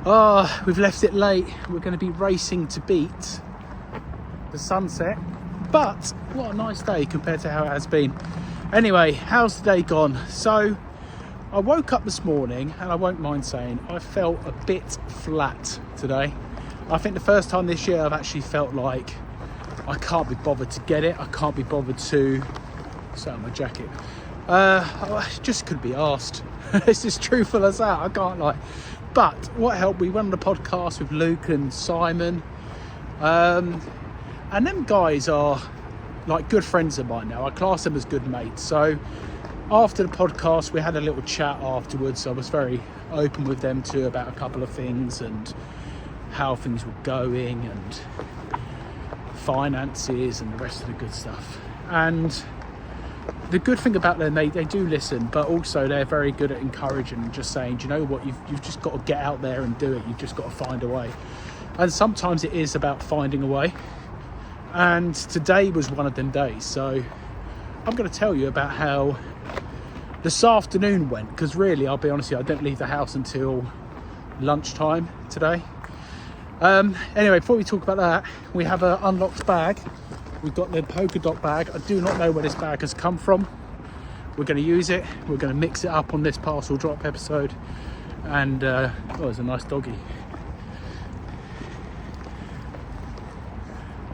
Oh, we've left it late. We're going to be racing to beat the sunset. But what a nice day compared to how it has been. Anyway, how's the day gone? So I woke up this morning and I won't mind saying I felt a bit flat today. I think the first time this year I've actually felt like I can't be bothered to get it. I can't be bothered to set up my jacket. I just couldn't be asked. It's as truthful as that. I can't lie. But what helped, we went on the podcast with Luke and Simon. And them guys are like good friends of mine now. I class them as good mates. So after the podcast, we had a little chat afterwards. I was very open with them too about a couple of things and how things were going and finances and the rest of the good stuff. And the good thing about them, they do listen, but also they're very good at encouraging and just saying, do you know what, you've just got to get out there and do it. You've just got to find a way. And sometimes it is about finding a way. And today was one of them days. So I'm going to tell you about how this afternoon went, because really, I'll be honest with you, I didn't leave the house until lunchtime today. Anyway, before we talk about that, we have an unlocked bag. We've got the polka dot bag. I do not know where this bag has come from. We're going to use it. We're going to mix it up on this parcel drop episode. And oh, there's a nice doggy.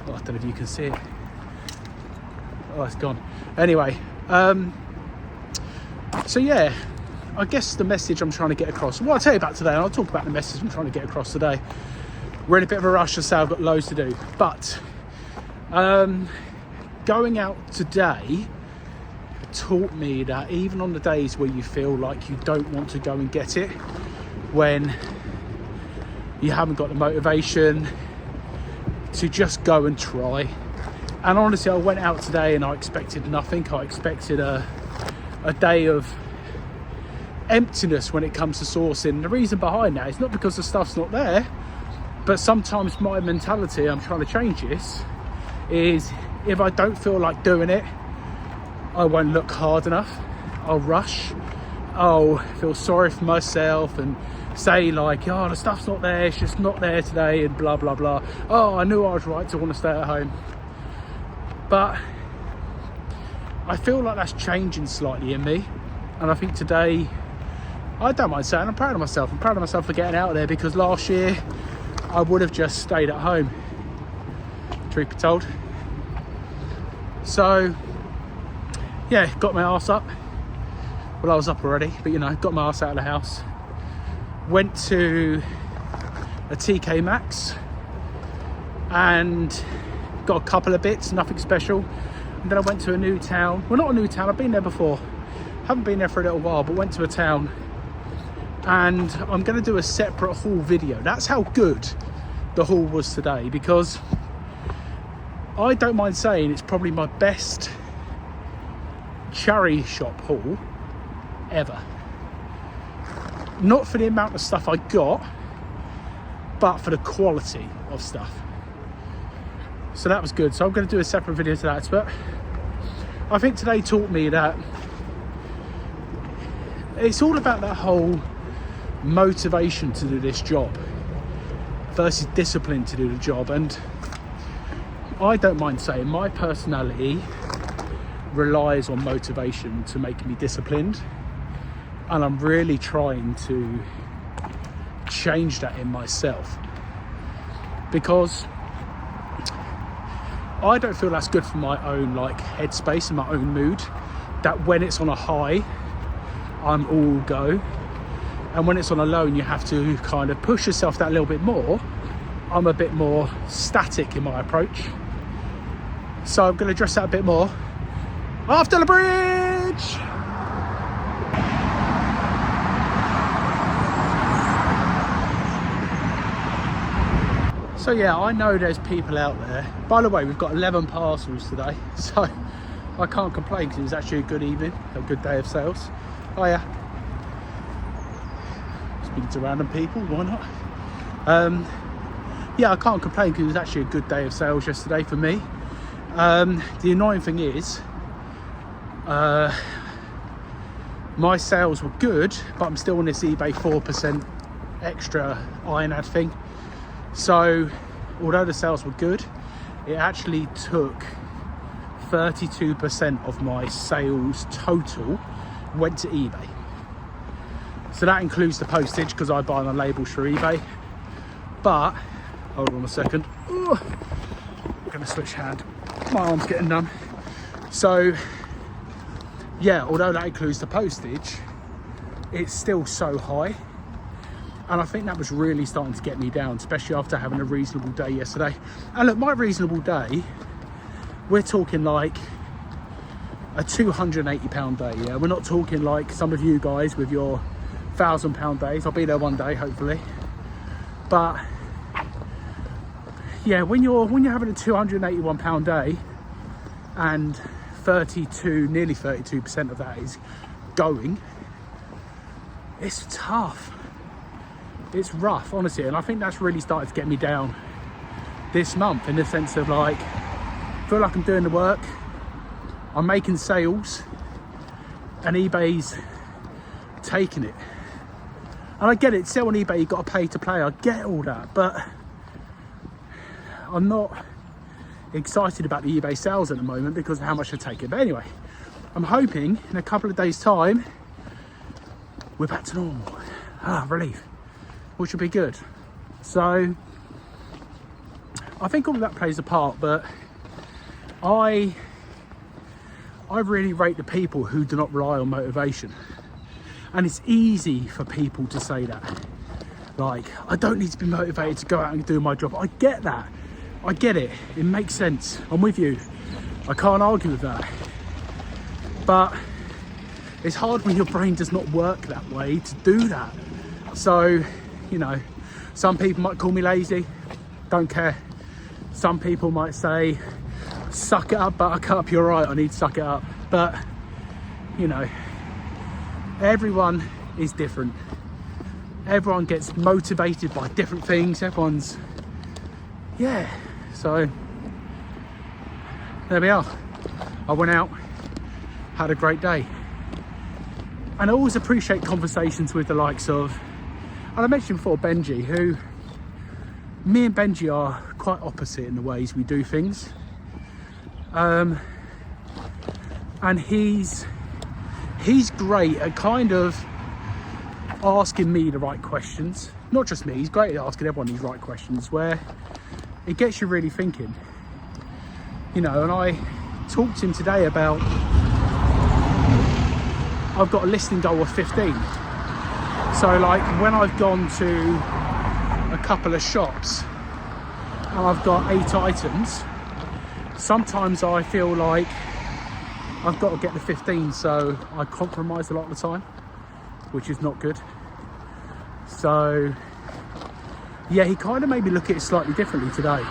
Oh, I don't know if you can see it. Oh, it's gone. Anyway, so yeah, I guess the message I'm trying to get across. What I'll tell you about today, and I'll talk about the message I'm trying to get across today. We're in a bit of a rush to say I've got loads to do, but going out today taught me that even on the days where you feel like you don't want to go and get it, when you haven't got the motivation to just go and try. And honestly, I went out today and I expected nothing. I expected a day of emptiness when it comes to sourcing. The reason behind that is not because the stuff's not there, but sometimes my mentality, I'm trying to change this, is if I don't feel like doing it, I won't look hard enough. I'll rush. I'll feel sorry for myself and say like, oh, the stuff's not there, it's just not there today, and blah, blah, blah. Oh, I knew I was right to want to stay at home. But I feel like that's changing slightly in me. And I think today, I don't mind saying, I'm proud of myself. I'm proud of myself for getting out there, because last year I would have just stayed at home, truth be told. So yeah, got my arse up. Well, I was up already, but you know, got my arse out of the house. Went to a TK Maxx and got a couple of bits, nothing special. And then I went to a new town. Well, not a new town, I've been there before. Haven't been there for a little while, but went to a town. And I'm going to do a separate haul video. That's how good the haul was today, because I don't mind saying it's probably my best charity shop haul ever. Not for the amount of stuff I got, but for the quality of stuff. So that was good. So I'm going to do a separate video to that. But I think today taught me that it's all about that whole motivation to do this job versus discipline to do the job. And I don't mind saying my personality relies on motivation to make me disciplined, and I'm really trying to change that in myself, because I don't feel that's good for my own like headspace and my own mood, that when it's on a high I'm all go, and when it's on a low and you have to kind of push yourself that little bit more, I'm a bit more static in my approach. So I'm going to address that a bit more after the bridge. So yeah, I know there's people out there. By the way, we've got 11 parcels today, so I can't complain because it was actually a good evening, a good day of sales. Oh yeah, speaking to random people, why not? Yeah, I can't complain because it was actually a good day of sales yesterday for me. The annoying thing is, my sales were good, but I'm still on this eBay 4% extra iron ad thing. So although the sales were good, it actually took 32% of my sales total went to eBay. So that includes the postage, because I buy my labels through eBay. But hold on a second. Ooh, I'm gonna switch hand. My arm's getting numb. So yeah, although that includes the postage, it's still so high. And I think that was really starting to get me down, especially after having a reasonable day yesterday. And look, my reasonable day, we're talking like a £280 day, yeah? We're not talking like some of you guys with your £1,000 days. I'll be there one day, hopefully. But yeah, when you're having a £281 day and nearly 32% of that is going, it's tough. It's rough, honestly, and I think that's really started to get me down this month, in the sense of like, I feel like I'm doing the work, I'm making sales, and eBay's taking it. And I get it, sell on eBay, you've got to pay to play, I get all that, but I'm not excited about the eBay sales at the moment because of how much they're taking. But anyway, I'm hoping in a couple of days' time, we're back to normal. Relief. Which would be good. So I think all of that plays a part, but I really rate the people who do not rely on motivation. And it's easy for people to say that, like, I don't need to be motivated to go out and do my job. I get that, I get it, it makes sense, I'm with you, I can't argue with that. But it's hard when your brain does not work that way to do that. So, you know, some people might call me lazy, don't care. Some people might say, suck it up, buttercup, you're right, I need to suck it up. But, you know, everyone is different. Everyone gets motivated by different things. Everyone's, yeah. So, there we are. I went out, had a great day. And I always appreciate conversations with the likes of, and I mentioned before, Benji, who, me and Benji are quite opposite in the ways we do things. And he's great at kind of asking me the right questions. Not just me, he's great at asking everyone these right questions, where it gets you really thinking. You know, and I talked to him today about, I've got a listing goal of 15. So like when I've gone to a couple of shops and I've got 8 items, sometimes I feel like I've got to get the 15, so I compromise a lot of the time, which is not good. So yeah, he kind of made me look at it slightly differently today.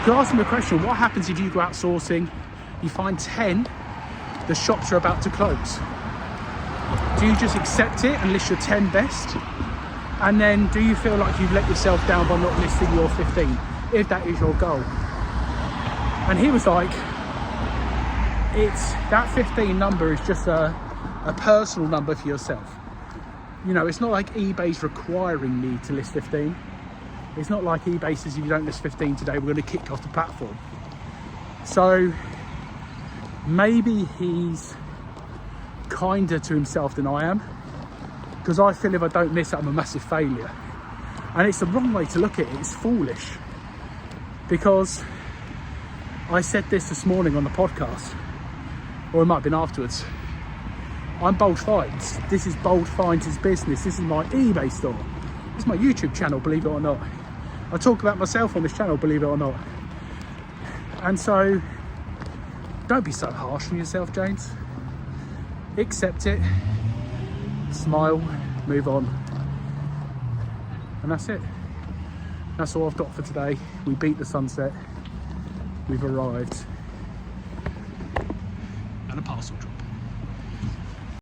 You asked him the question, what happens if you go outsourcing, you find 10, the shops are about to close? Do you just accept it and list your 10 best? And then do you feel like you've let yourself down by not listing your 15, if that is your goal? And he was like, it's that 15 number is just a personal number for yourself. You know, it's not like eBay's requiring me to list 15. It's not like eBay says, if you don't list 15 today, we're going to kick you off the platform. So maybe he's kinder to himself than I am, because I feel if I don't miss it, I'm a massive failure. And it's the wrong way to look at it. It's foolish, because I said this morning on the podcast, or it might have been afterwards. I'm Bold Finds. This is Bold Finds' business. This is my eBay store. This is my YouTube channel, believe it or not. I talk about myself on this channel, believe it or not. And so don't be so harsh on yourself, James. Accept it, smile, move on, and that's it. That's all I've got for today. We beat the sunset, we've arrived, and a parcel drop.